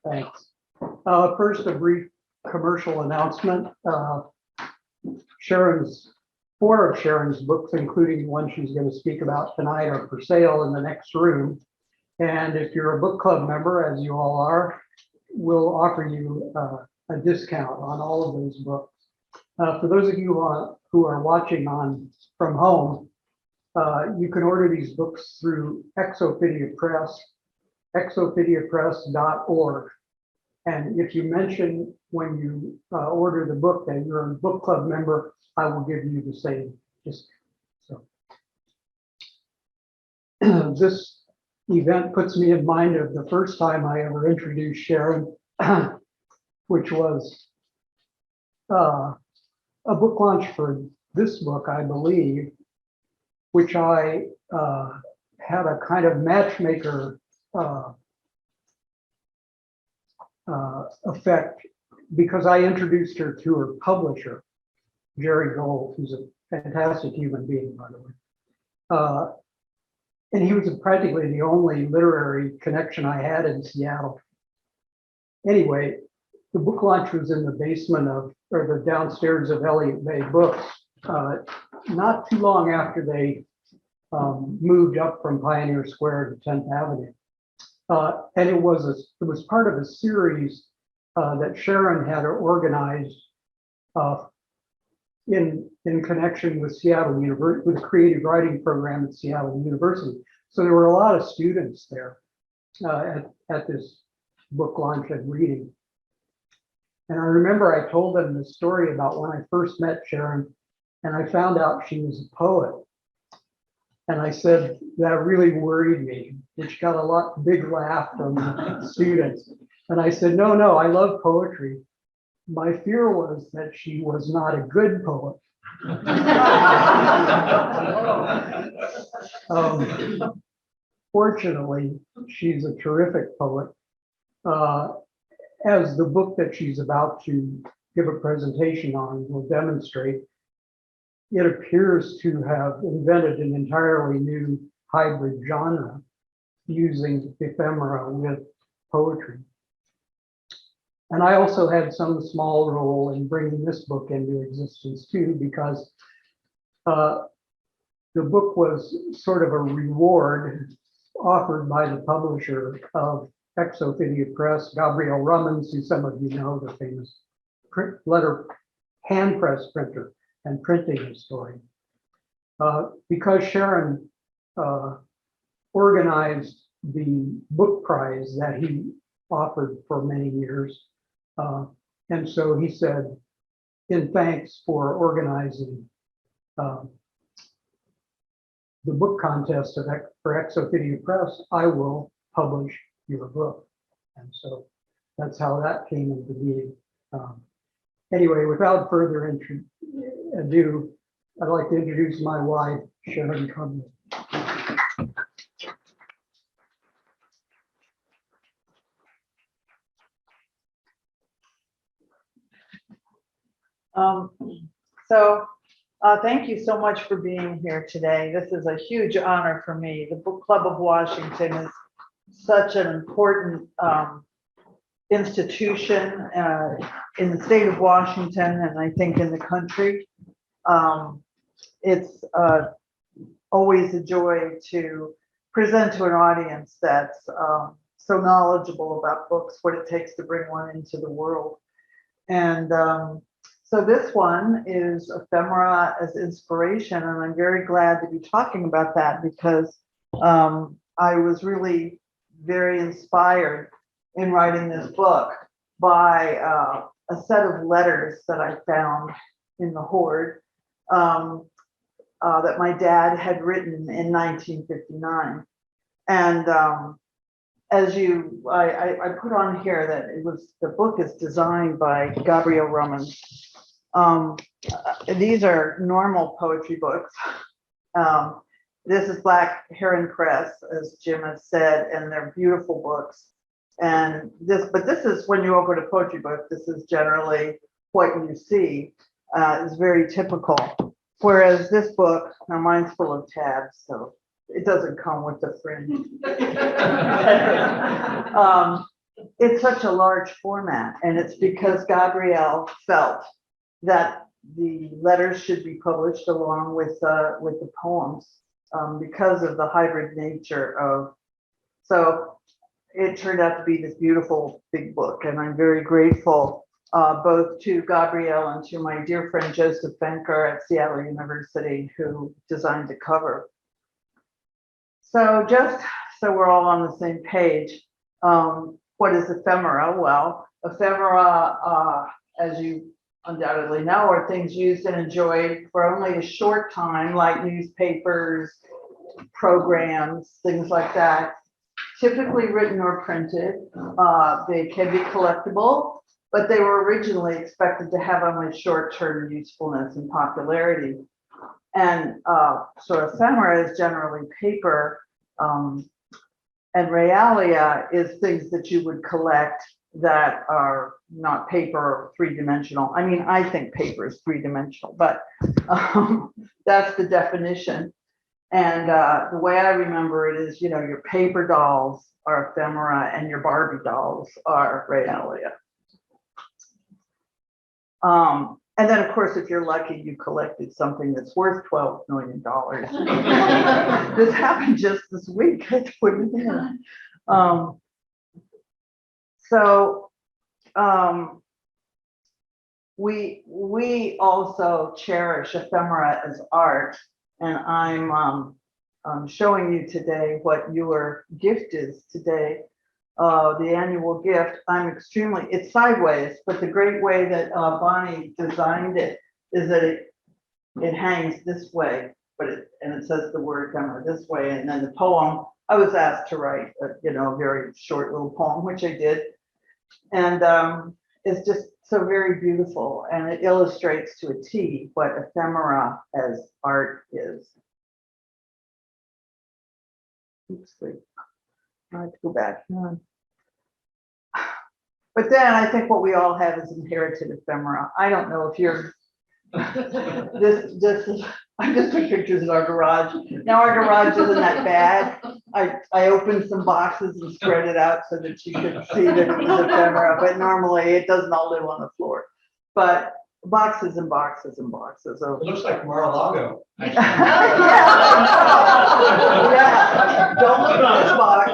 Thanks. First, a brief commercial announcement. Four of Sharon's books, including one she's going to speak about tonight, are for sale in the next room. And if you're a book club member, as you all are, we'll offer you a discount on all of those books. For those of you who are watching from home, you can order these books through Ex Ophidia Press, exophidiapress.org. And if you mention when you order the book that you're a book club member, I will give you the same discount. So this event puts me in mind of the first time I ever introduced Sharon, which was a book launch for this book, I believe, which I had a kind of matchmaker effect, because I introduced her to her publisher, Jerry Gold, who's a fantastic human being, by the way. And he was practically the only literary connection I had in Seattle. Anyway, the book launch was in the basement or the downstairs of Elliott Bay Books, not too long after they moved up from Pioneer Square to 10th Avenue. And it was part of a series that Sharon had organized in connection with Seattle University, with the creative writing program at Seattle University. So there were a lot of students there at this book launch and reading. And I remember I told them the story about when I first met Sharon, and I found out she was a poet. And I said, that really worried me, which got a big laugh from the students. And I said, no, I love poetry. My fear was that she was not a good poet. Fortunately, she's a terrific poet. As the book that she's about to give a presentation on will demonstrate, it appears to have invented an entirely new hybrid genre using ephemera with poetry. And I also had some small role in bringing this book into existence too, because the book was sort of a reward offered by the publisher of Ex Ophidia Press, Gabriel Rummans, who some of you know, the famous hand press printer and printing historian. Because Sharon organized the book prize that he offered for many years. And so he said, in thanks for organizing the book contest for Ex Ophidia Press, I will publish your book. And so that's how that came into being. Anyway, without further ado, I'd like to introduce my wife, Sharon Cumberland. Thank you so much for being here today. This is a huge honor for me. The Book Club of Washington is such an important institution in the state of Washington, and I think in the country. It's always a joy to present to an audience that's so knowledgeable about books, what it takes to bring one into the world. And so this one is ephemera as inspiration, and I'm very glad to be talking about that because I was really very inspired in writing this book by a set of letters that I found in the hoard that my dad had written in 1959. And I put on here that the book is designed by Gabriel Rummans. These are normal poetry books. This is Black Heron Press, as Jim has said, and they're beautiful books. And this is when you open a poetry book, this is generally what you see. Is very typical. Whereas this book, now mine's full of tabs, so it doesn't come with the fringe. it's such a large format, and it's because Gabrielle felt that the letters should be published along with the poems, because of the hybrid nature of. So it turned out to be this beautiful big book, and I'm very grateful both to Gabrielle and to my dear friend Joseph Benker at Seattle University, who designed the cover. So just so we're all on the same page, what is ephemera? Well, ephemera, as you undoubtedly know, are things used and enjoyed for only a short time, like newspapers, programs, things like that. Typically written or printed. They can be collectible, but they were originally expected to have only short-term usefulness and popularity. And so ephemera is generally paper, and realia is things that you would collect that are not paper or three-dimensional. I mean, I think paper is three-dimensional, but that's the definition. And the way I remember it is, your paper dolls are ephemera and your Barbie dolls are realia. And then, of course, if you're lucky, you collected something that's worth $12 million. This happened just this week. I put it in. We also cherish ephemera as art, and I'm showing you today what your gift is today. The annual gift. It's sideways, but the great way that Bonnie designed it is that it hangs this way, and it says the word ephemera this way, and then the poem. I was asked to write a very short little poem, which I did, and it's just so very beautiful, and it illustrates to a T what ephemera as art is. Oops, wait. I have to go back. But then I think what we all have is inherited ephemera. I don't know if you're this is, I just took pictures of our garage. Now our garage isn't that bad. I opened some boxes and spread it out so that you could see that it was ephemera, but normally it doesn't all live on the floor. But boxes and boxes and boxes of. It looks like Mar-a-Lago. Yeah. Yeah. Don't look at this box.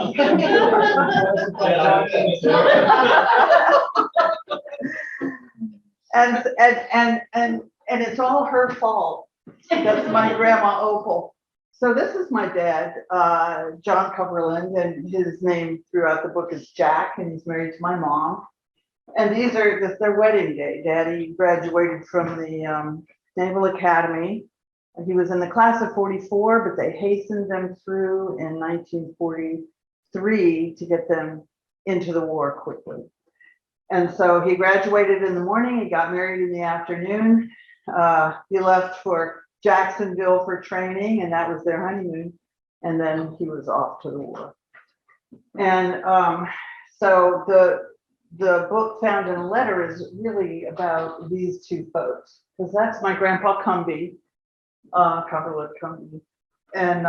And it's all her fault. That's my grandma Opal. So this is my dad, John Cumberland, and his name throughout the book is Jack, and he's married to my mom. And this is their wedding day. Daddy graduated from the Naval Academy. He was in the class of 44, but they hastened them through in 1943 to get them into the war quickly. And so he graduated in the morning, he got married in the afternoon. He left for Jacksonville for training, and that was their honeymoon. And then he was off to the war. And so the book Found in a Letter is really about these two folks, because that's my grandpa Cumby, Cumberland Cumby, and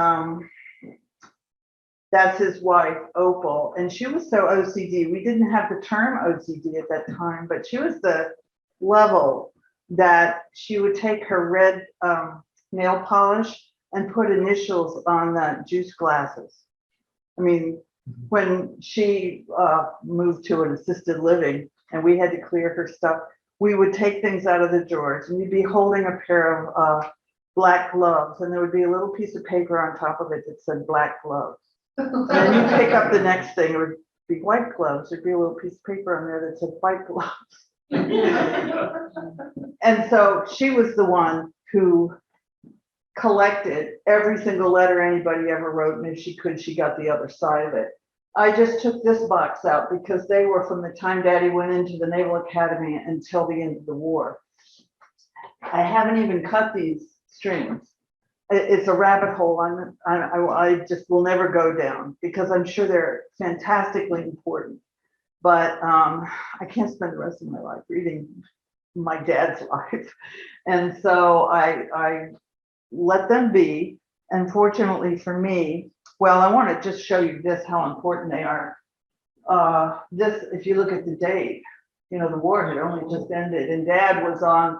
that's his wife Opal, and she was so OCD. We didn't have the term OCD at that time, but she was the level that she would take her red nail polish and put initials on the juice glasses. I mean, when she moved to an assisted living and we had to clear her stuff, we would take things out of the drawers, and you'd be holding a pair of black gloves, and there would be a little piece of paper on top of it that said black gloves. And then you pick up the next thing, it would be white gloves. There'd be a little piece of paper on there that said white gloves. And so she was the one who collected every single letter anybody ever wrote, and if she could, she got the other side of it. I just took this box out because they were from the time Daddy went into the Naval Academy until the end of the war. I haven't even cut these strings. It's a rabbit hole I just will never go down, because I'm sure they're fantastically important. But I can't spend the rest of my life reading my dad's life. And so I let them be. And fortunately for me, well, I want to just show you this, how important they are. This, if you look at the date, you know, the war had only just ended, and Dad was on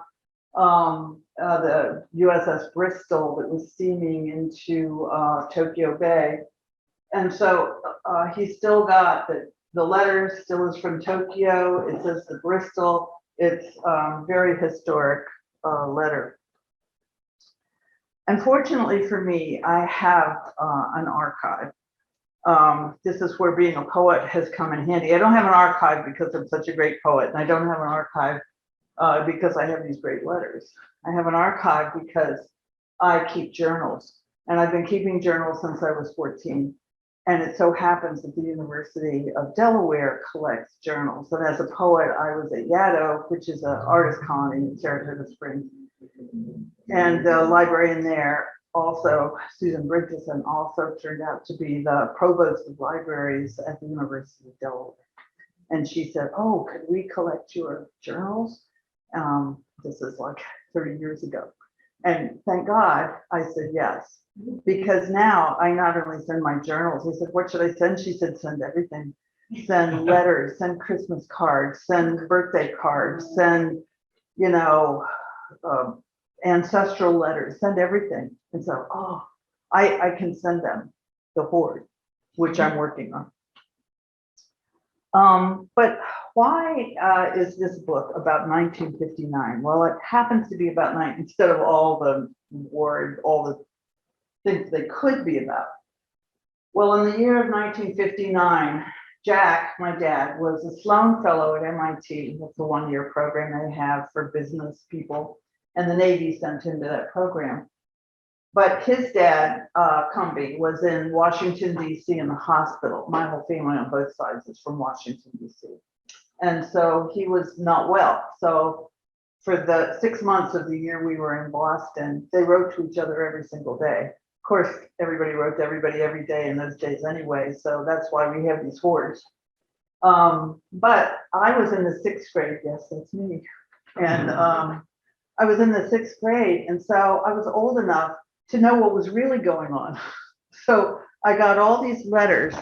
the USS Bristol that was steaming into Tokyo Bay. And so he still got the letter still is from Tokyo. It says the Bristol. It's very historic letter. Unfortunately for me, I have an archive. This is where being a poet has come in handy. I don't have an archive because I'm such a great poet, and I don't have an archive because I have these great letters. I have an archive because I keep journals, and I've been keeping journals since I was 14. And it so happens that the University of Delaware collects journals. And as a poet, I was at Yaddo, which is an artist colony in Saratoga Springs. And the librarian there also, Susan Bridgeson, also turned out to be the provost of libraries at the University of Delaware. And she said, oh, could we collect your journals? This is like 30 years ago. And thank God I said yes, because now I not only send my journals, I said, what should I send? She said, send everything. Send letters, send Christmas cards, send birthday cards, send, you know, ancestral letters, send everything. And so, oh, I can send them the hoard, which I'm working on. But why is this book about 1959? Well, it happens to be about instead of all the war, all the things they could be about. Well, in the year of 1959, Jack, my dad, was a Sloan Fellow at MIT. That's a one-year program they have for business people, and the Navy sent him to that program. But his dad, Cumby, was in Washington, D.C. in the hospital. My whole family on both sides is from Washington, D.C. And so he was not well. So for the 6 months of the year we were in Boston, they wrote to each other every single day. Of course, everybody wrote to everybody every day in those days anyway. So that's why we have these hoards. But I was in the 6th grade. Yes, that's me. And I was in the 6th grade. And so I was old enough to know what was really going on. So I got all these letters.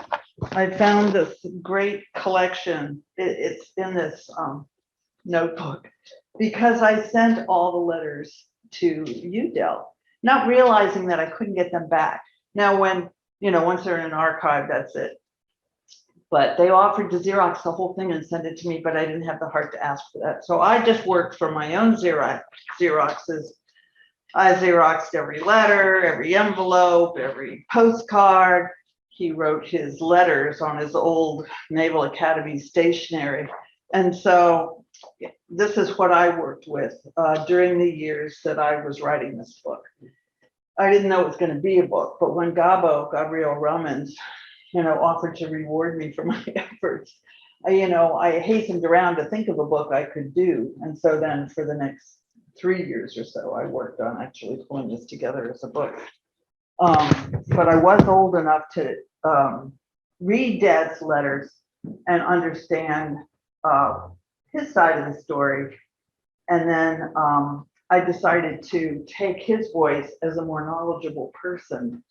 I found this great collection. It's in this notebook because I sent all the letters to UDEL, not realizing that I couldn't get them back. Now, when, you know, once they're in an archive, that's it. But they offered to Xerox the whole thing and send it to me, but I didn't have the heart to ask for that. So I just worked for my own Xeroxes. I Xeroxed every letter, every envelope, every postcard. He wrote his letters on his old Naval Academy stationery. And so this is what I worked with during the years that I was writing this book. I didn't know it was going to be a book, but when Gabriel Romans, you know, offered to reward me for my efforts, you know, I hastened around to think of a book I could do. And so then for the next 3 years or so, I worked on actually pulling this together as a book. But I was old enough to read Dad's letters and understand his side of the story. And then I decided to take his voice as a more knowledgeable person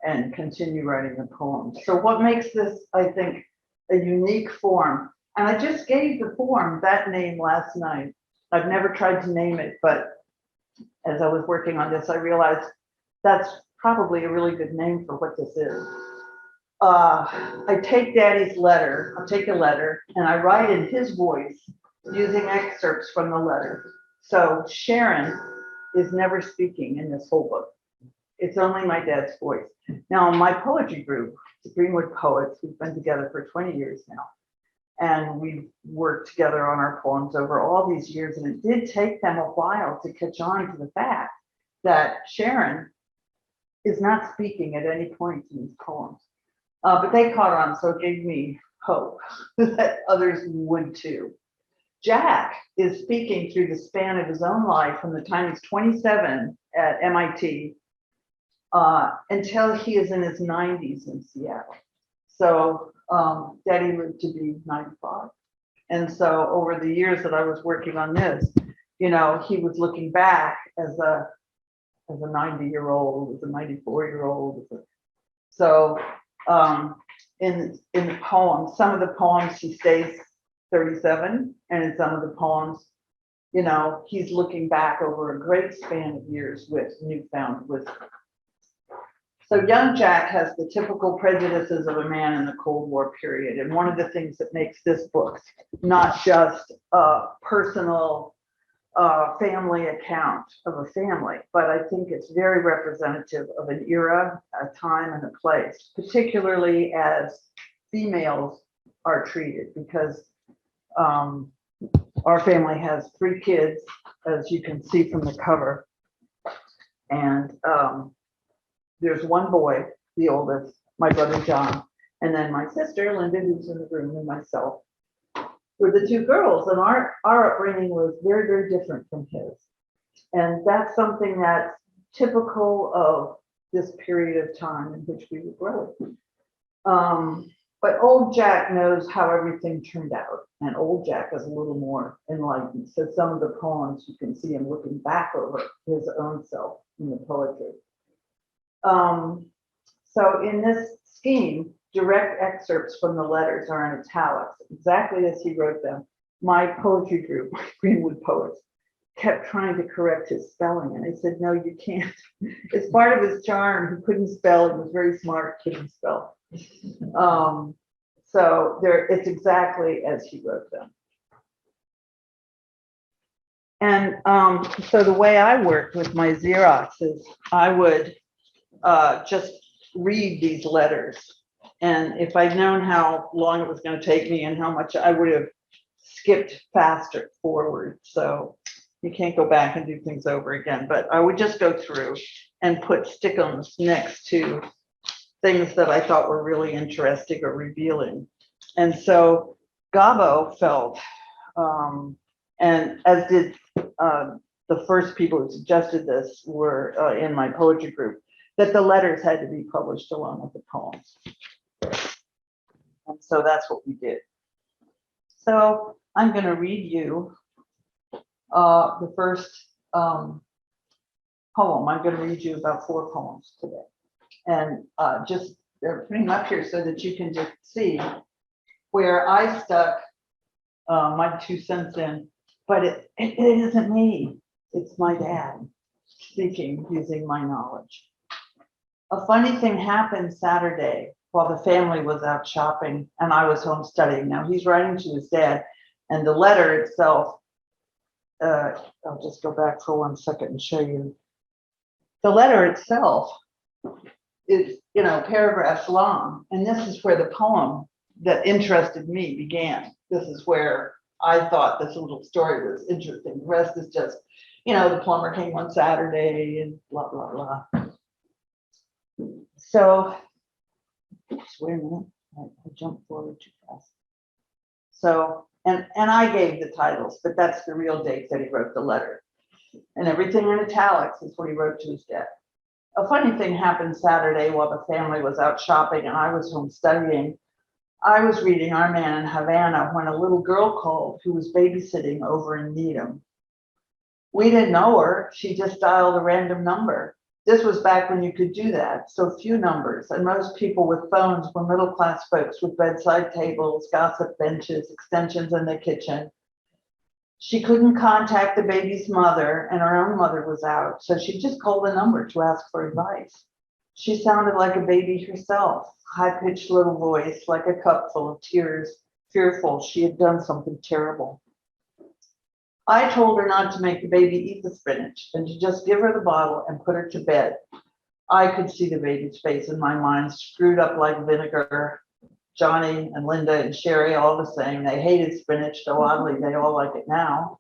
and continue writing the poems. So what makes this, I think, a unique form, and I just gave the form that name last night. I've never tried to name it, but as I was working on this, I realized that's probably a really good name for what this is. I take Daddy's letter, I'll take a letter, and I write in his voice using excerpts from the letter. So Sharon is never speaking in this whole book. It's only my dad's voice. Now, my poetry group, the Greenwood Poets, we've been together for 20 years now. And we've worked together on our poems over all these years. And it did take them a while to catch on to the fact that Sharon is not speaking at any point in these poems. But they caught on, so it gave me hope that others would too. Jack is speaking through the span of his own life from the time he's 27 at MIT until he is in his 90s in Seattle. So Daddy lived to be 95. And so over the years that I was working on this, you know, he was looking back as a 90-year-old, as a 94-year-old. So in the poems. Some of the poems he stays 37, and in some of the poems, you know, he's looking back over a great span of years with newfound wisdom. So young Jack has the typical prejudices of a man in the Cold War period. And one of the things that makes this book not just a personal family account of a family, but I think it's very representative of an era, a time, and a place, particularly as females are treated, because our family has 3 kids, as you can see from the cover. And there's 1 boy, the oldest, my brother John, and then my sister Linda, who's in the room, and myself. We're the 2 girls, and our upbringing was very, very different from his. And that's something that's typical of this period of time in which we were growing. But old Jack knows how everything turned out, and old Jack is a little more enlightened. So some of the poems, you can see him looking back over his own self in the poetry. So in this scheme, direct excerpts from the letters are in italics, exactly as he wrote them. My poetry group, Greenwood Poets, kept trying to correct his spelling, and I said, no, you can't. It's part of his charm. He couldn't spell. He was very smart, couldn't spell. So it's exactly as he wrote them. And so the way I worked with my Xerox is I would just read these letters. And if I'd known how long it was going to take me and how much, I would have skipped faster forward. So you can't go back and do things over again. But I would just go through and put stickums next to things that I thought were really interesting or revealing. And so Gabo felt, and as did the first people who suggested this were in my poetry group, that the letters had to be published along with the poems. And so that's what we did. So I'm going to read you the first poem. I'm going to read you about 4 poems today. And just they're putting them up here so that you can just see where I stuck my 2 cents in. But it isn't me. It's my dad speaking using my knowledge. A funny thing happened Saturday while the family was out shopping and I was home studying. Now he's writing to his dad, and the letter itself, I'll just go back for 1 second and show you. The letter itself is, you know, paragraphs long, and this is where the poem that interested me began. This is where I thought this little story was interesting. The rest is just, you know, the plumber came one Saturday and blah, blah, blah. So, oops, wait a minute, I jumped forward too fast. So, and I gave the titles, but that's the real date that he wrote the letter. And everything in italics is what he wrote to his dad. A funny thing happened Saturday while the family was out shopping and I was home studying. I was reading Our Man in Havana when a little girl called who was babysitting over in Needham. We didn't know her. She just dialed a random number. This was back when you could do that, so few numbers, and most people with phones were middle-class folks with bedside tables, gossip benches, extensions in the kitchen. She couldn't contact the baby's mother, and her own mother was out, so she just called the number to ask for advice. She sounded like a baby herself, high-pitched little voice, like a cup full of tears, fearful she had done something terrible. I told her not to make the baby eat the spinach and to just give her the bottle and put her to bed. I could see the baby's face in my mind, screwed up like vinegar. Johnny and Linda and Sherry, all the same. They hated spinach, though oddly they all like it now.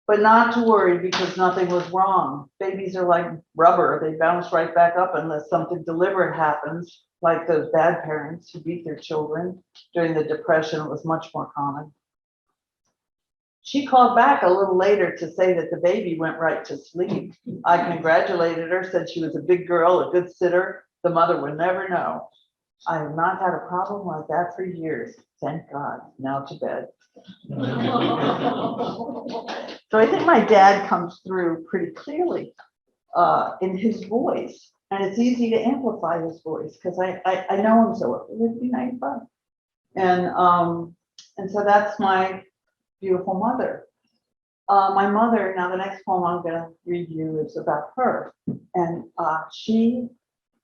But not to worry because nothing was wrong. Babies are like rubber. They bounce right back up unless something deliberate happens, like those bad parents who beat their children. During the Depression, it was much more common. She called back a little later to say that the baby went right to sleep. I congratulated her, said she was a big girl, a good sitter. The mother would never know. I have not had a problem like that for years. Thank God. Now to bed. So I think my dad comes through pretty clearly in his voice. And it's easy to amplify his voice because I know him so well. It would be 95. And so that's my beautiful mother. My mother, now the next poem I'm going to read you is about her. And she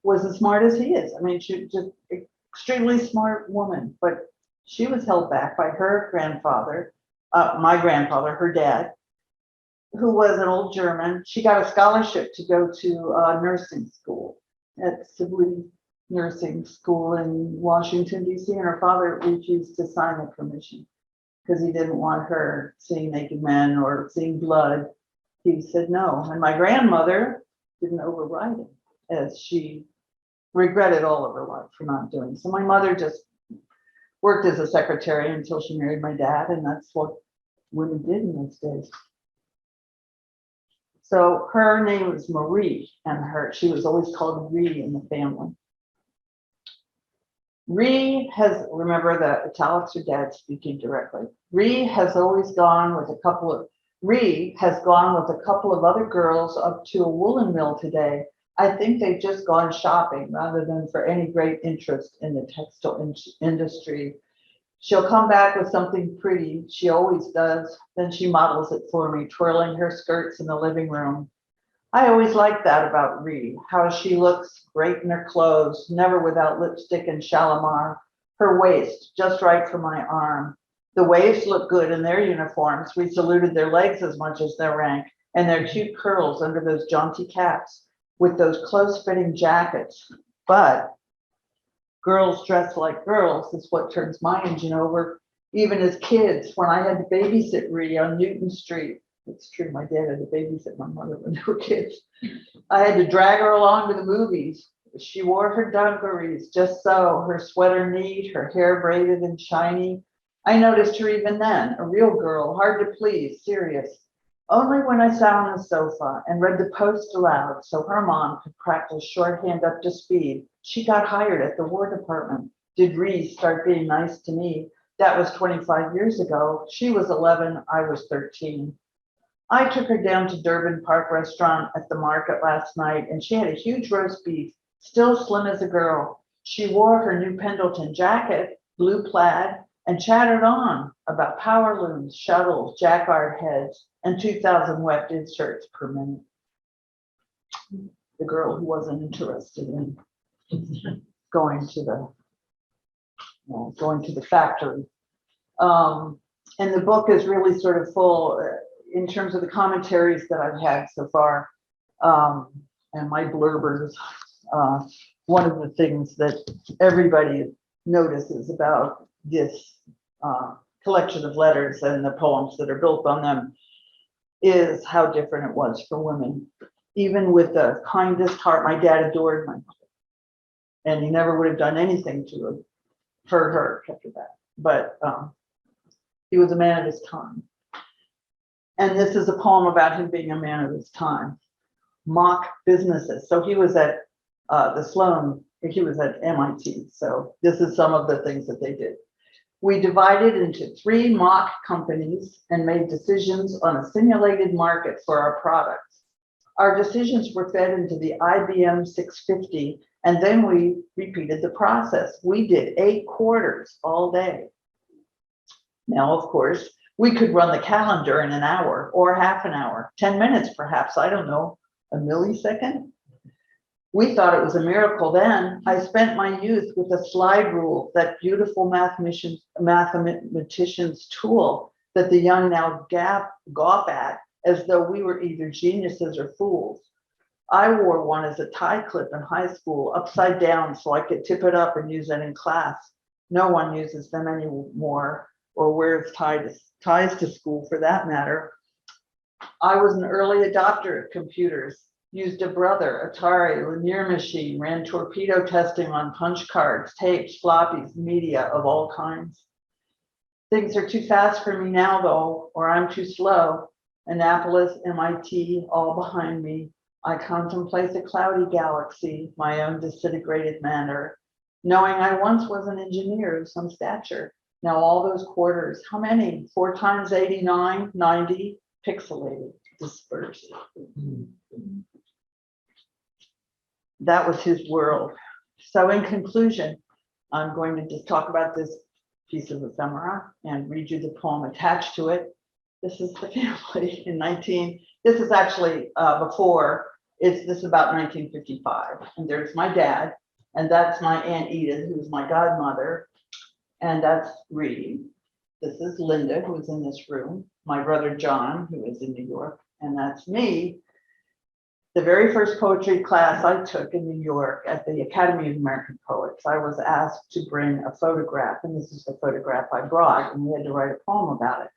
was as smart as he is. I mean, she was just extremely smart woman, but she was held back by her grandfather, my grandfather, her dad, who was an old German. She got a scholarship to go to nursing school at Sibley Nursing School in Washington, D.C., and her father refused to sign the permission because he didn't want her seeing naked men or seeing blood. He said no. And my grandmother didn't override it, as she regretted all of her life for not doing. So my mother just worked as a secretary until she married my dad, and that's what women did in those days. So her name was Marie, and she was always called Ree in the family. Ree has, remember the italics are dad speaking directly. Ree has gone with a couple of other girls up to a woolen mill today. I think they've just gone shopping rather than for any great interest in the textile industry. She'll come back with something pretty. She always does. Then she models it for me, twirling her skirts in the living room. I always like that about Ree, how she looks great in her clothes, never without lipstick and Shalimar. Her waist, just right for my arm. The waves look good in their uniforms. We saluted their legs as much as their rank, and their cute curls under those jaunty caps with those close-fitting jackets. But girls dressed like girls is what turns my engine over. Even as kids, when I had to babysit Ree on Newton Street, it's true, my dad had to babysit my mother when they were kids. I had to drag her along to the movies. She wore her dungarees just so, her sweater neat, her hair braided and shiny. I noticed her even then, a real girl, hard to please, serious. Only when I sat on the sofa and read the Post aloud so her mom could practice shorthand up to speed, she got hired at the War Department. Did Ree start being nice to me? That was 25 years ago. She was 11, I was 13. I took her down to Durban Park Restaurant at the market last night, and she had a huge roast beef, still slim as a girl. She wore her new Pendleton jacket, blue plaid, and chattered on about power looms, shuttles, jacquard heads, and 2,000 webbed inserts per minute. The girl who wasn't interested in going to the factory. And the book is really sort of full in terms of the commentaries that I've had so far, and my blurbers. One of the things that everybody notices about this collection of letters and the poems that are built on them is how different it was for women. Even with the kindest heart, my dad adored my mother, and he never would have done anything to hurt her after that. But he was a man of his time. And this is a poem about him being a man of his time. Mock businesses. So he was at the Sloan, he was at MIT. So this is some of the things that they did. We divided into 3 mock companies and made decisions on a simulated market for our products. Our decisions were fed into the IBM 650, and then we repeated the process. We did 8 quarters all day. Now, of course, we could run the calendar in an hour or half an hour, 10 minutes perhaps, I don't know, a millisecond. We thought it was a miracle then. I spent my youth with the slide rule, that beautiful mathematician's tool that the young now gawp at as though we were either geniuses or fools. I wore one as a tie clip in high school, upside down, so I could tip it up and use it in class. No one uses them anymore, or wears ties to school for that matter. I was an early adopter of computers, used a brother, Atari, linear machine, ran torpedo testing on punch cards, tapes, floppies, media of all kinds. Things are too fast for me now though, or I'm too slow. Annapolis, MIT, all behind me. I contemplate the cloudy galaxy, my own disintegrated manner, knowing I once was an engineer of some stature. Now all those quarters, how many? 4 times 89, 90, pixelated, dispersed. that was his world. So in conclusion, I'm going to just talk about this piece of ephemera and read you the poem attached to it. This is the family in this is actually this is about 1955. And there's my dad, and that's my Aunt Edith, who's my godmother, and that's Reedy. This is Linda, who is in this room, my brother John, who is in New York, and that's me. The very first poetry class I took in New York at the Academy of American Poets, I was asked to bring a photograph, and this is the photograph I brought, and we had to write a poem about it.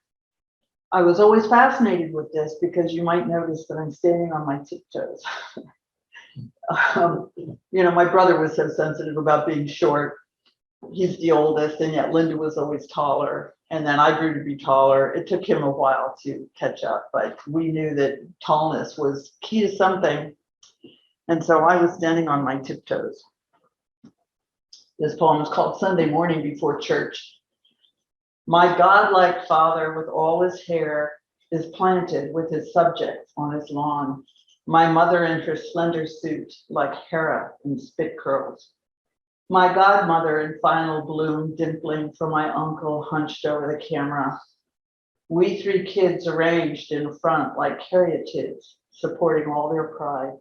I was always fascinated with this because you might notice that I'm standing on my tiptoes. My brother was so sensitive about being short. He's the oldest, and yet Linda was always taller. And then I grew to be taller. It took him a while to catch up, but we knew that tallness was key to something. And so I was standing on my tiptoes. This poem is called Sunday Morning Before Church. My godlike father with all his hair is planted with his subjects on his lawn. My mother in her slender suit like Hera in spit curls. My godmother in final bloom dimpling for my uncle hunched over the camera. We three kids arranged in front like caryatids, supporting all their pride.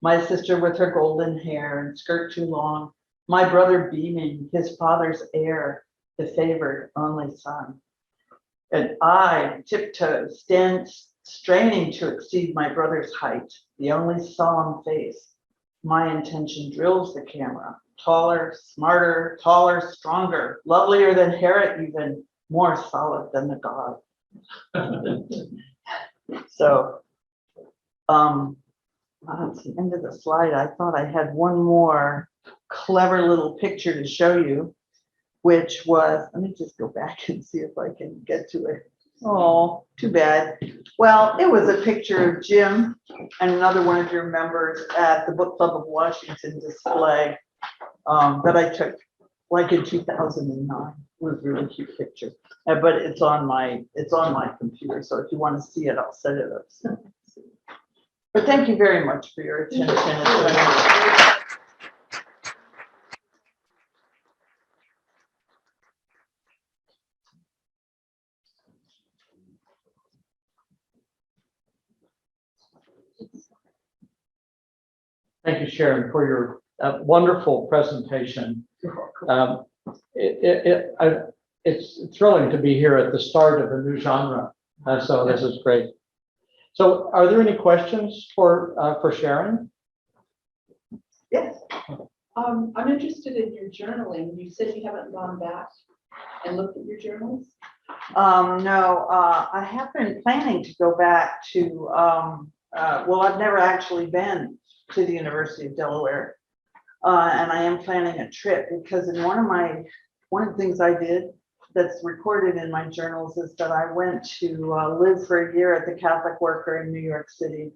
My sister with her golden hair and skirt too long. My brother beaming, his father's heir, the favored only son. And I, tiptoes, stand straining to exceed my brother's height, the only solemn face. My intention drills the camera. Taller, smarter, taller, stronger, lovelier than Hera even, more solid than the god. So, that's the end of the slide. I thought I had one more clever little picture to show you, which was, let me just go back and see if I can get to it. Oh, too bad. Well, it was a picture of Jim and another one of your members at the Book Club of Washington display that I took like in 2009. It was a really cute picture, but it's on my computer. So if you want to see it, I'll set it up. But thank you very much for your attention. Thank you, Sharon, for your wonderful presentation. It's thrilling to be here at the start of a new genre, so this is great. So, are there any questions for Sharon? Yes. I'm interested in your journaling. You said you haven't gone back and looked at your journals? No, I have been planning to go back to, well, I've never actually been to the University of Delaware. And I am planning a trip because in one of the things I did that's recorded in my journals is that I went to live for a year at the Catholic Worker in New York City,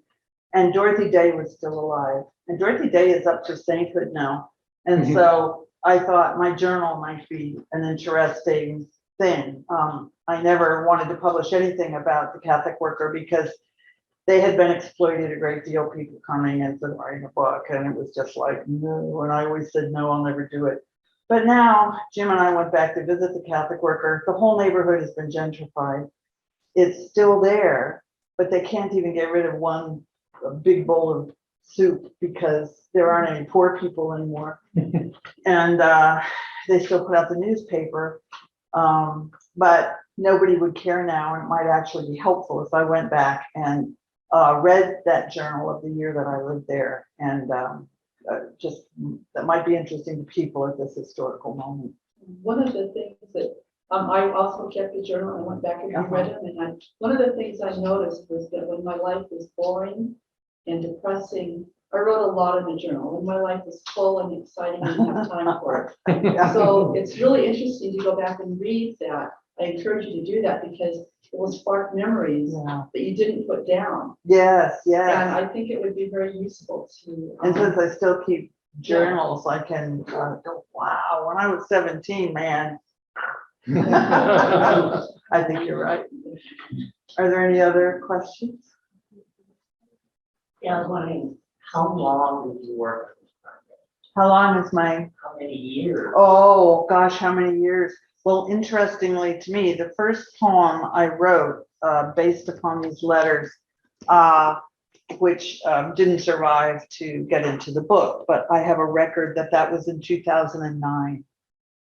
and Dorothy Day was still alive. And Dorothy Day is up to sainthood now. And so I thought my journal might be an interesting thing. I never wanted to publish anything about the Catholic Worker because they had been exploited a great deal, people coming and writing a book, and it was just like, no, and I always said, no, I'll never do it. But now Jim and I went back to visit the Catholic Worker. The whole neighborhood has been gentrified. It's still there, but they can't even get rid of one big bowl of soup because there aren't any poor people anymore. And they still put out the newspaper, but nobody would care now, and it might actually be helpful if I went back and read that journal of the year that I lived there, and just that might be interesting to people at this historical moment. One of the things that I also kept the journal and went back and reread them, and one of the things I noticed was that when my life was boring and depressing, I wrote a lot in the journal. When my life was full and exciting, I didn't have time for it. So it's really interesting to go back and read that. I encourage you to do that because it will spark memories that you didn't put down. Yes, yes. And I think it would be very useful to. And since I still keep journals, I can go, wow, when I was 17, man. I think you're right. Are there any other questions? Yeah, I was wondering, how long did you work How long is my, How many years? oh gosh, how many years? Well, interestingly to me, the first poem I wrote based upon these letters, which didn't survive to get into the book, but I have a record that was in 2009.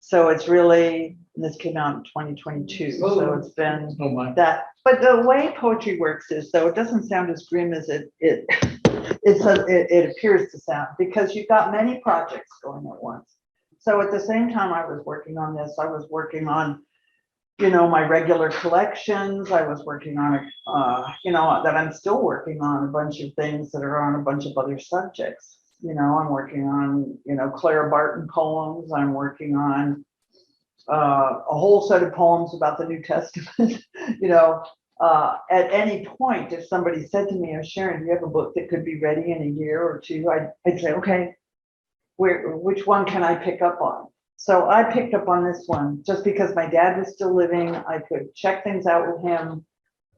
So it's really, and this came out in 2022, so it's been Oh, my. that. But the way poetry works is, though, it doesn't sound as grim as it appears to sound, because you've got many projects going at once. So at the same time I was working on this, I was working on, you know, my regular collections. I was working on, you know, that I'm still working on a bunch of things that are on a bunch of other subjects. You know, I'm working on, you know, Clara Barton poems. I'm working on a whole set of poems about the New Testament. You know, at any point, if somebody said to me, "Oh, Sharon, do you have a book that could be ready in a year or two?" I'd say, "Okay, which one can I pick up on?" So I picked up on this one just because my dad was still living. I could check things out with him.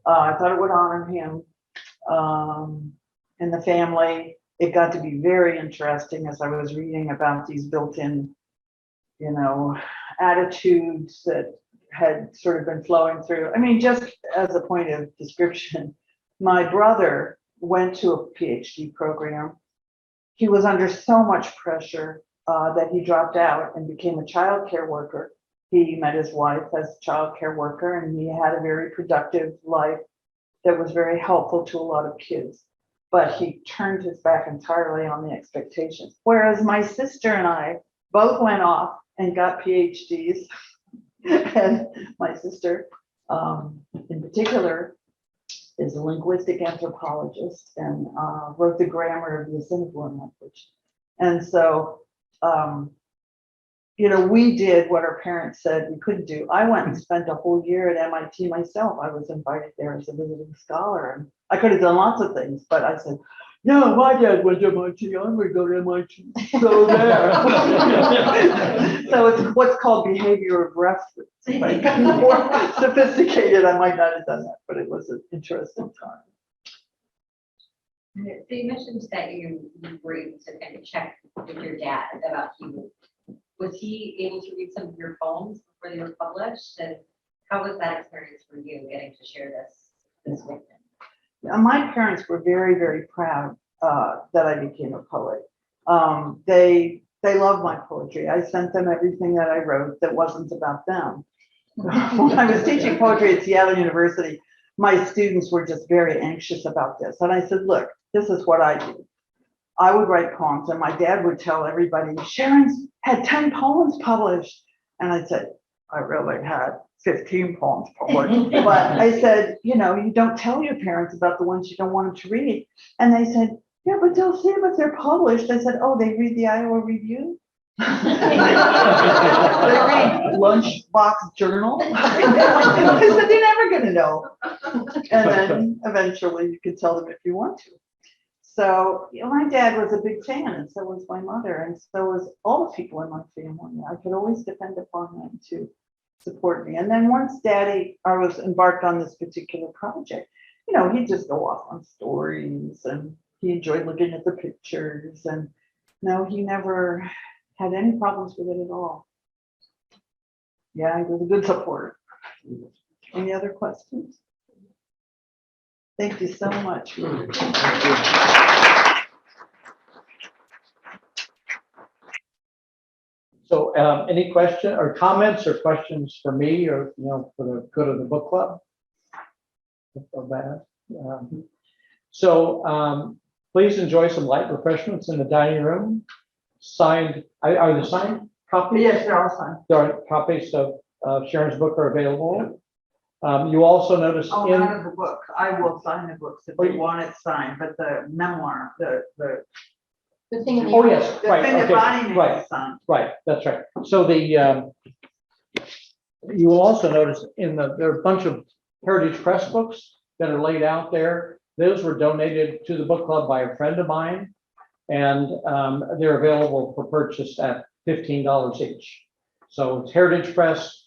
I thought it would honor him and the family. It got to be very interesting as I was reading about these built-in, you know, attitudes that had sort of been flowing through. I mean, just as a point of description, my brother went to a PhD program. He was under so much pressure that he dropped out and became a child care worker. He met his wife as a child care worker, and he had a very productive life that was very helpful to a lot of kids. But he turned his back entirely on the expectations. Whereas my sister and I both went off and got PhDs. And my sister, in particular, is a linguistic anthropologist and wrote the grammar of the Assiniboine language. And so, you know, we did what our parents said we couldn't do. I went and spent a whole year at MIT myself. I was invited there as a visiting scholar, and I could have done lots of things, but I said, "No, my dad went to MIT. I'm going to go to MIT." So there. So it's what's called behavior of reference. If I'd been more sophisticated, I might not have done that, but it was an interesting time. So you mentioned that you were able to kind of check with your dad about you. Was he able to read some of your poems before they were published? And how was that experience for you, getting to share this with him? My parents were very, very proud that I became a poet. They loved my poetry. I sent them everything that I wrote that wasn't about them. When I was teaching poetry at Seattle University, my students were just very anxious about this. And I said, "Look, this is what I do. I would write poems, and my dad would tell everybody, Sharon's had 10 poems published." And I said, "I really had 15 poems published." But I said, "You know, you don't tell your parents about the ones you don't want them to read." And they said, "Yeah, but they'll see them if they're published." I said, "Oh, they read the Iowa Review?" They read Lunchbox Journal. I said, "They're never going to know." And then eventually you can tell them if you want to. So, you know, my dad was a big fan, and so was my mother, and so was all the people in my family. I could always depend upon them to support me. And then once I was embarked on this particular project, you know, he'd just go off on stories, and he enjoyed looking at the pictures, and no, he never had any problems with it at all. Yeah, he was a good supporter. Any other questions? Thank you so much. So any question or comments or questions for me, or, you know, for the good of the book club? Or bad. Please enjoy some light refreshments in the dining room. Signed, are the signed copies? Yes, they're all signed. There are copies of Sharon's book are available. You also notice Oh, in, not of the book. I will sign the books if they want it signed, but the memoir, the thing in the oh yes, the right, thing that okay, Bonnie right, made signed. right, that's right. So you will also notice there are a bunch of Heritage Press books that are laid out there. Those were donated to the book club by a friend of mine, and they're available for purchase at $15 each. So it's Heritage Press.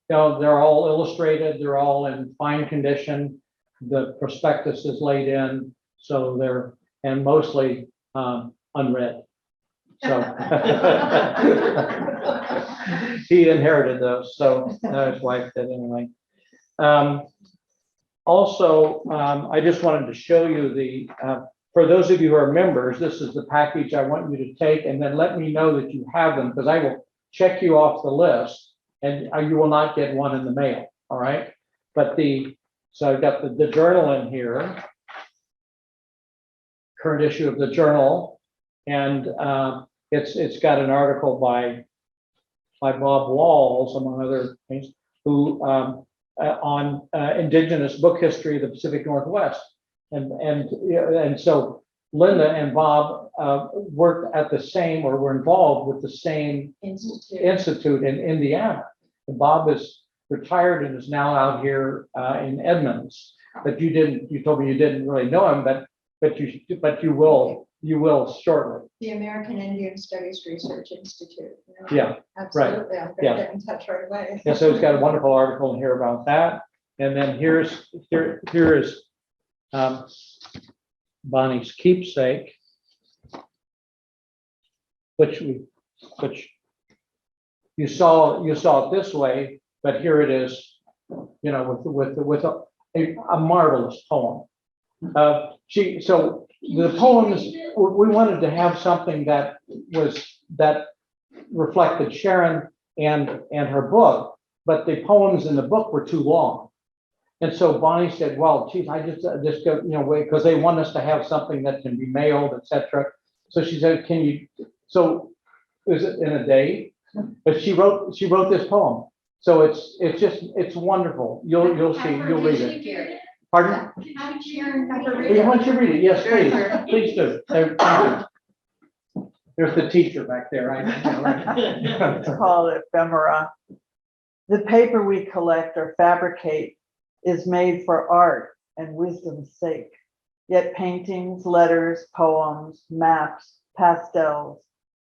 You know, they're all illustrated. They're all in fine condition. The prospectus is laid in, so they're, and mostly unread. So he inherited those, so his wife did anyway. Also, I just wanted to show you the, for those of you who are members, this is the package I want you to take, and then let me know that you have them, because I will check you off the list, and you will not get one in the mail, all right? But so I've got the journal in here, current issue of the journal, and it's got an article by Bob Walls, among other things, who on indigenous book history of the Pacific Northwest, and so Linda and Bob worked at the same, or were involved with the same institute in Indiana. And Bob is retired and is now out here in Edmonds. But you told me you didn't really know him, but you will shortly. The American Indian Studies Research Institute. Yeah, Absolutely. I'm Yeah. gonna get in touch right away. And so he's got a wonderful article in here about that. And then here is Bonnie's keepsake, which you saw it this way, but here it is, with a marvelous poem. So the poems, we wanted to have something that reflected Sharon and her book, but the poems in the book were too long. And so Bonnie said, well, geez, I just go, wait, because they want us to have something that can be mailed, etc. So she said, so is it in a day? But she wrote this poem. So it's wonderful. You'll see, you'll read it. Pardon? How did Sharon ever read Why it? don't you read it? Yes, please. Please do. Thank you. There's the teacher back there, right? It's called ephemera. The paper we collect or fabricate is made for art and wisdom's sake. Yet paintings, letters, poems, maps, pastels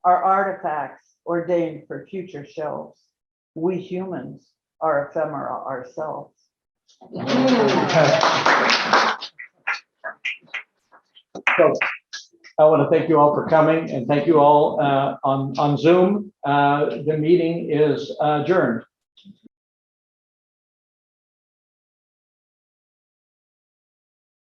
are artifacts ordained for future shelves. We humans are ephemera ourselves. So I want to thank you all for coming, and thank you all on Zoom. The meeting is adjourned.